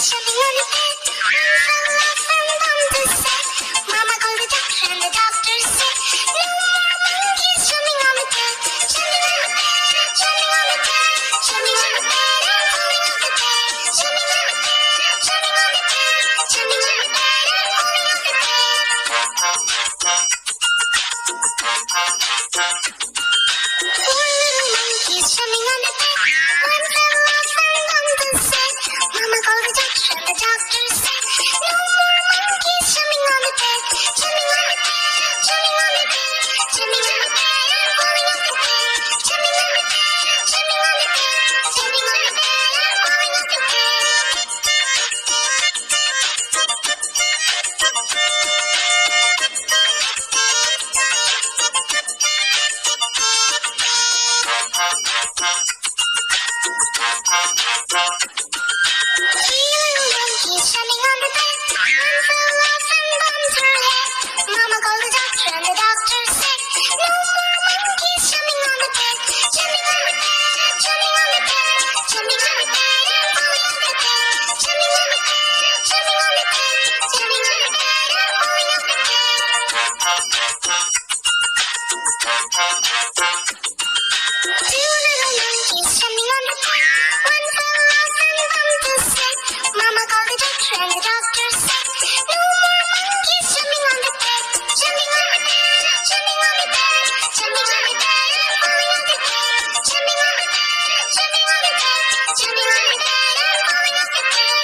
jumping on the bed. Fell off and bumped his head. Mama called the doctor and the doctor said, no more monkeys jumping on the bed. Jumping on the bed, jumping on the bed, jumping on the bed and falling off the bed. Jumping on the bed, jumping on the bed, jumping on the bed and falling off the bed. Four little monkeys jumping on the bed. One fell off and bumped his head. Mama called the doctor and the doctor said, no more monkeys jumping on the bed. Jumping on the bed, jumping on the bed, jumping on the bed and falling off the bed. Jumping on the bed, jumping on the bed, jumping on the bed and falling off the bed. Three little monkeys jumping on the bed. One fell off and bumped her head. Mama called the doctor and the doctor said, no more monkeys jumping on the bed. Jumping on the bed, jumping on the bed, jumping on the bed and falling off the bed. Jumping on the bed, jumping on the bed, jumping on the bed and falling off the bed. Two little monkeys jumping on the bed. One fell off and bumped his head. Mama called the doctor and the doctor said, no more monkeys jumping on the bed. Jumping on the bed, jumping on the bed, jumping on the bed and falling off the bed. Jumping on the bed, jumping on the bed, jumping on the bed and falling off the bed.